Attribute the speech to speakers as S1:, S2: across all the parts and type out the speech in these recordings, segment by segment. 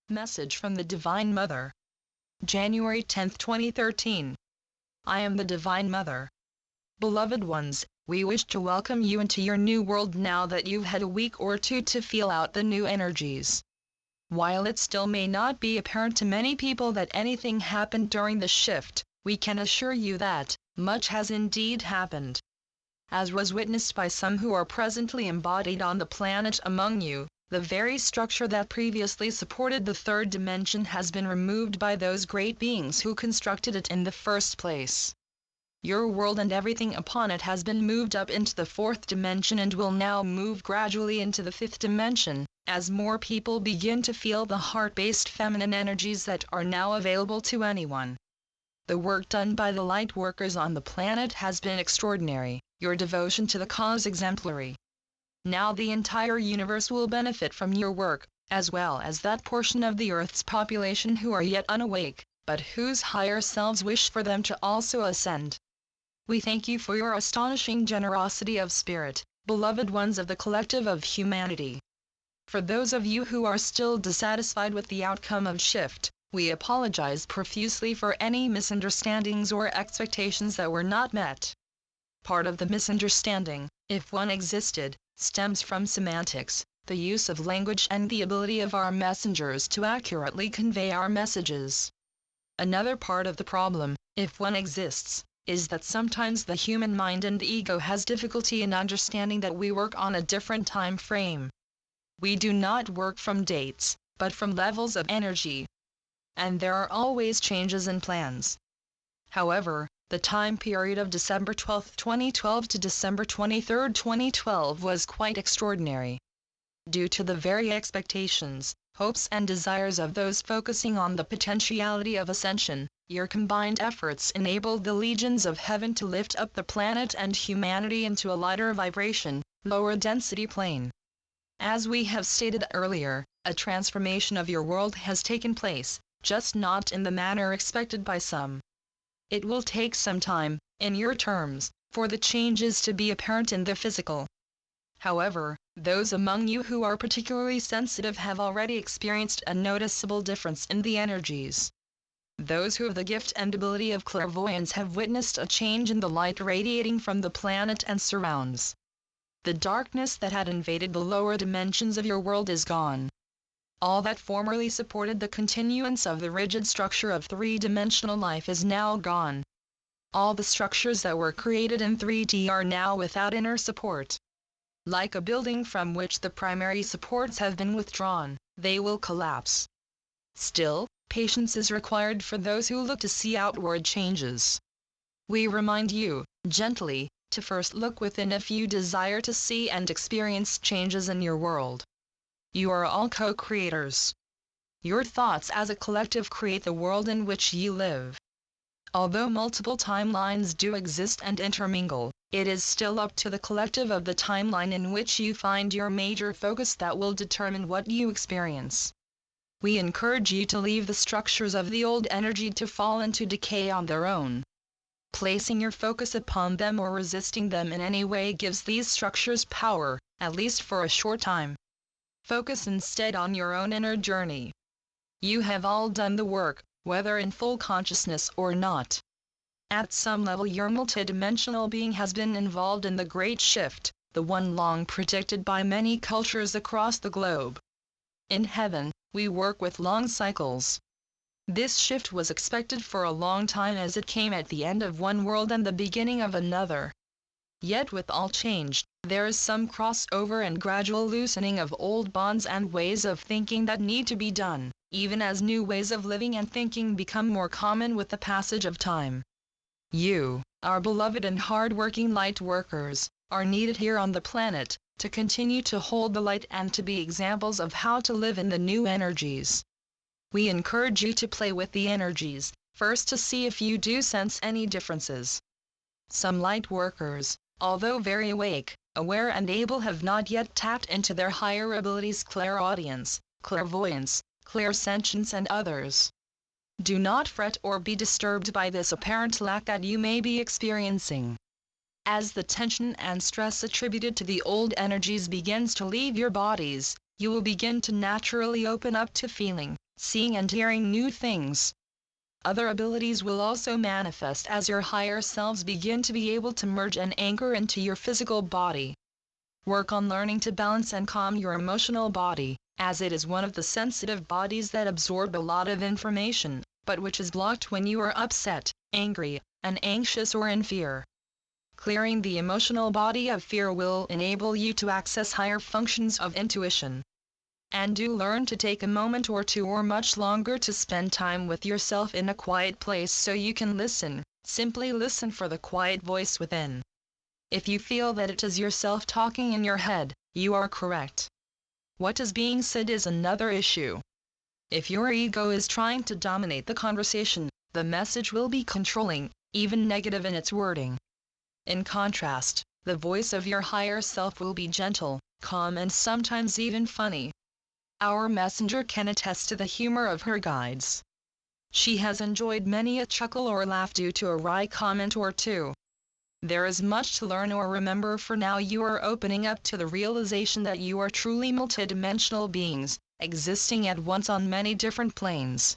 S1: Message from the Divine Mother. January 10, 2013. I am the Divine Mother. Beloved ones, we wish to welcome you into your new world now that you've had a week or two to feel out the new energies. While it still may not be apparent to many people that anything happened during the shift, we can assure you that much has indeed happened. As was witnessed by some who are presently embodied on the planet among you, the very structure that previously supported the third dimension has been removed by those great beings who constructed it in the first place. Your world and everything upon it has been moved up into the fourth dimension and will now move gradually into the fifth dimension, as more people begin to feel the heart-based feminine energies that are now available to anyone. The work done by the light workers on the planet has been extraordinary, your devotion to the cause exemplary. Now the entire universe will benefit from your work, as well as that portion of the Earth's population who are yet unawake, but whose higher selves wish for them to also ascend. We thank you for your astonishing generosity of spirit, beloved ones of the collective of humanity. For those of you who are still dissatisfied with the outcome of shift, we apologize profusely for any misunderstandings or expectations that were not met. Part of the misunderstanding, if one existed, stems from semantics, the use of language and the ability of our messengers to accurately convey our messages. Another part of the problem, if one exists, is that sometimes the human mind and ego has difficulty in understanding that we work on a different time frame. We do not work from dates, but from levels of energy. And there are always changes in plans. However, the time period of December 12, 2012 to December 23, 2012 was quite extraordinary. Due to the very expectations, hopes and desires of those focusing on the potentiality of ascension, your combined efforts enabled the legions of heaven to lift up the planet and humanity into a lighter vibration, lower density plane. As we have stated earlier, a transformation of your world has taken place, just not in the manner expected by some. It will take some time, in your terms, for the changes to be apparent in the physical. However, those among you who are particularly sensitive have already experienced a noticeable difference in the energies. Those who have the gift and ability of clairvoyance have witnessed a change in the light radiating from the planet and surrounds. The darkness that had invaded the lower dimensions of your world is gone. All that formerly supported the continuance of the rigid structure of three-dimensional life is now gone. All the structures that were created in 3D are now without inner support. Like a building from which the primary supports have been withdrawn, they will collapse. Still, patience is required for those who look to see outward changes. We remind you, gently, to first look within if you desire to see and experience changes in your world. You are all co-creators. Your thoughts as a collective create the world in which you live. Although multiple timelines do exist and intermingle, it is still up to the collective of the timeline in which you find your major focus that will determine what you experience. We encourage you to leave the structures of the old energy to fall into decay on their own. Placing your focus upon them or resisting them in any way gives these structures power, at least for a short time. Focus instead on your own inner journey. You have all done the work, whether in full consciousness or not. At some level your multidimensional being has been involved in the great shift, the one long predicted by many cultures across the globe. In heaven, we work with long cycles. This shift was expected for a long time as it came at the end of one world and the beginning of another. Yet with all change, there is some crossover and gradual loosening of old bonds and ways of thinking that need to be done, even as new ways of living and thinking become more common with the passage of time. You, our beloved and hard-working light workers, are needed here on the planet, to continue to hold the light and to be examples of how to live in the new energies. We encourage you to play with the energies, first to see if you do sense any differences. Some light workers, although very awake, aware and able, have not yet tapped into their higher abilities: clairaudience, clairvoyance, clairsentience and others. Do not fret or be disturbed by this apparent lack that you may be experiencing. As the tension and stress attributed to the old energies begins to leave your bodies, you will begin to naturally open up to feeling, seeing and hearing new things. Other abilities will also manifest as your higher selves begin to be able to merge and anchor into your physical body. Work on learning to balance and calm your emotional body, as it is one of the sensitive bodies that absorb a lot of information, but which is blocked when you are upset, angry, and anxious or in fear. Clearing the emotional body of fear will enable you to access higher functions of intuition. And do learn to take a moment or two or much longer to spend time with yourself in a quiet place so you can listen, simply listen for the quiet voice within. If you feel that it is yourself talking in your head, you are correct. What is being said is another issue. If your ego is trying to dominate the conversation, the message will be controlling, even negative in its wording. In contrast, the voice of your higher self will be gentle, calm and sometimes even funny. Our messenger can attest to the humor of her guides. She has enjoyed many a chuckle or laugh due to a wry comment or two. There is much to learn or remember, for now you are opening up to the realization that you are truly multidimensional beings, existing at once on many different planes.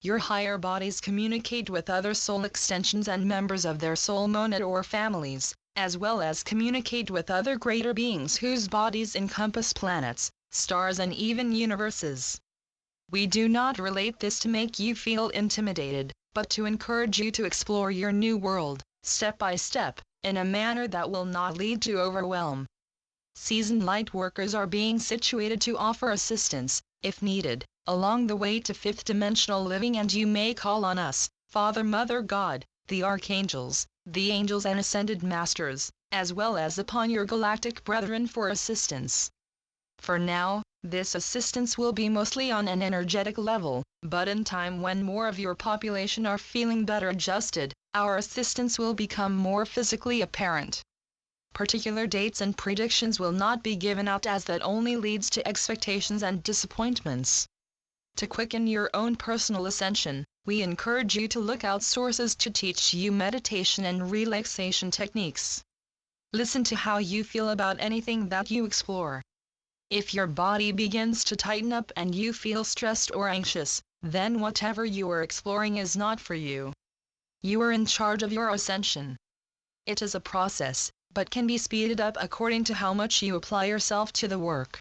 S1: Your higher bodies communicate with other soul extensions and members of their soul monad or families, as well as communicate with other greater beings whose bodies encompass planets, stars and even universes. We do not relate this to make you feel intimidated, but to encourage you to explore your new world, step by step, in a manner that will not lead to overwhelm. Seasoned light workers are being situated to offer assistance, if needed, along the way to fifth dimensional living, and you may call on us, Father, Mother, God, the archangels, the angels and ascended masters, as well as upon your galactic brethren for assistance. For now, this assistance will be mostly on an energetic level, but in time when more of your population are feeling better adjusted, our assistance will become more physically apparent. Particular dates and predictions will not be given out, as that only leads to expectations and disappointments. To quicken your own personal ascension, we encourage you to look out sources to teach you meditation and relaxation techniques. Listen to how you feel about anything that you explore. If your body begins to tighten up and you feel stressed or anxious, then whatever you are exploring is not for you. You are in charge of your ascension. It is a process, but can be speeded up according to how much you apply yourself to the work.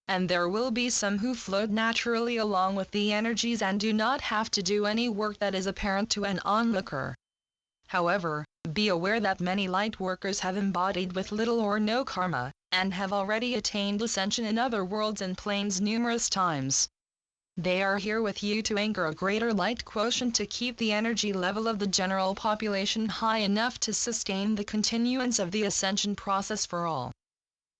S1: And there will be some who float naturally along with the energies and do not have to do any work that is apparent to an onlooker. However, be aware that many light workers have embodied with little or no karma, and have already attained ascension in other worlds and planes numerous times. They are here with you to anchor a greater light quotient to keep the energy level of the general population high enough to sustain the continuance of the ascension process for all.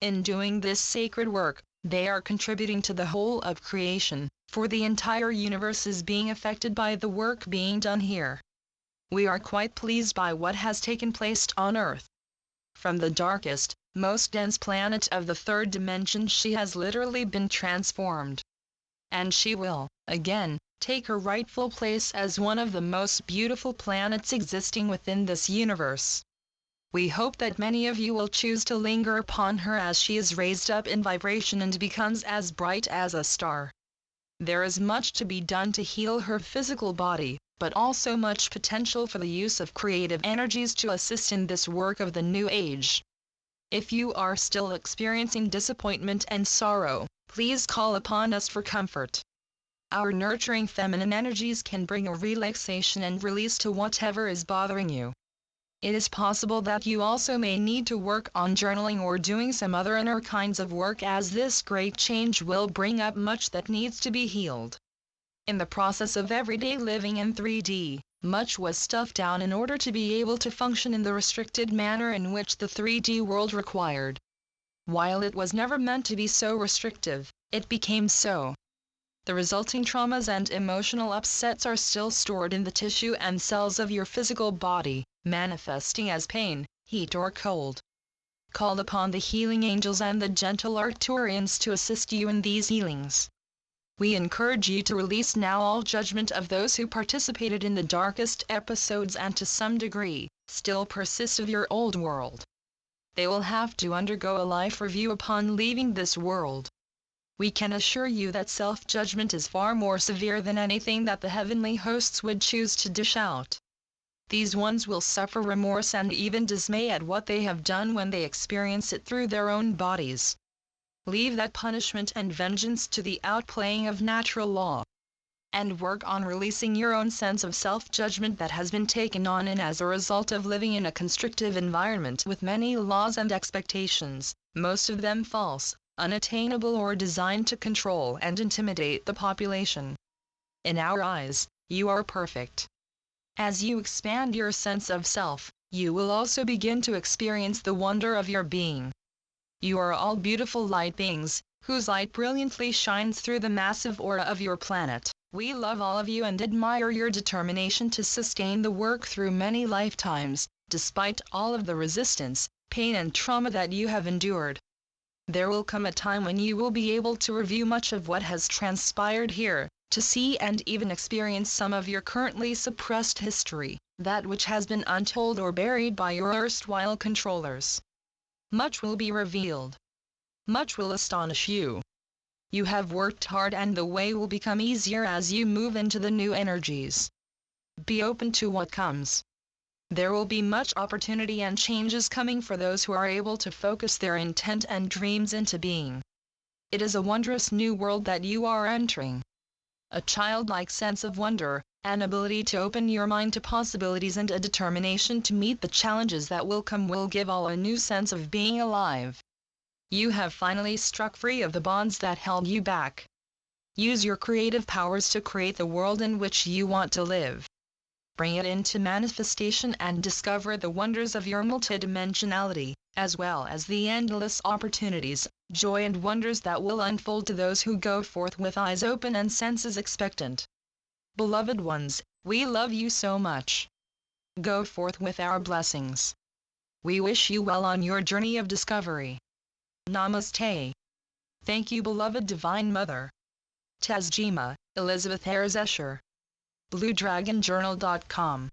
S1: In doing this sacred work, they are contributing to the whole of creation, for the entire universe is being affected by the work being done here. We are quite pleased by what has taken place on Earth. From the darkest, most dense planet of the third dimension, she has literally been transformed. And she will, again, take her rightful place as one of the most beautiful planets existing within this universe. We hope that many of you will choose to linger upon her as she is raised up in vibration and becomes as bright as a star. There is much to be done to heal her physical body, but also much potential for the use of creative energies to assist in this work of the new age. If you are still experiencing disappointment and sorrow, please call upon us for comfort. Our nurturing feminine energies can bring a relaxation and release to whatever is bothering you. It is possible that you also may need to work on journaling or doing some other inner kinds of work, as this great change will bring up much that needs to be healed. In the process of everyday living in 3D, much was stuffed down in order to be able to function in the restricted manner in which the 3D world required. While it was never meant to be so restrictive, it became so. The resulting traumas and emotional upsets are still stored in the tissue and cells of your physical body, manifesting as pain, heat or cold. Call upon the healing angels and the gentle Arcturians to assist you in these healings. We encourage you to release now all judgment of those who participated in the darkest episodes and to some degree, still persist of your old world. They will have to undergo a life review upon leaving this world. we can assure you that self-judgment is far more severe than anything that the heavenly hosts would choose to dish out. These ones will suffer remorse and even dismay at what they have done when they experience it through their own bodies. Leave that punishment and vengeance to the outplaying of natural law, and work on releasing your own sense of self-judgment that has been taken on in as a result of living in a constrictive environment with many laws and expectations, most of them false, unattainable or designed to control and intimidate the population. In our eyes, you are perfect. As you expand your sense of self, you will also begin to experience the wonder of your being. You are all beautiful light beings, whose light brilliantly shines through the massive aura of your planet. We love all of you and admire your determination to sustain the work through many lifetimes, despite all of the resistance, pain and trauma that you have endured. There will come a time when you will be able to review much of what has transpired here, to see and even experience some of your currently suppressed history, that which has been untold or buried by your erstwhile controllers. Much will be revealed. Much will astonish you. You have worked hard and the way will become easier as you move into the new energies. Be open to what comes. There will be much opportunity and changes coming for those who are able to focus their intent and dreams into being. It is a wondrous new world that you are entering. A childlike sense of wonder, an ability to open your mind to possibilities and a determination to meet the challenges that will come will give all a new sense of being alive. You have finally struck free of the bonds that held you back. Use your creative powers to create the world in which you want to live. Bring it into manifestation and discover the wonders of your multidimensionality, as well as the endless opportunities, joy and wonders that will unfold to those who go forth with eyes open and senses expectant. Beloved ones, we love you so much. Go forth with our blessings. We wish you well on your journey of discovery. Namaste. Thank you, beloved Divine Mother. Tazjima, Elizabeth Ayres Escher. BlueDragonJournal.com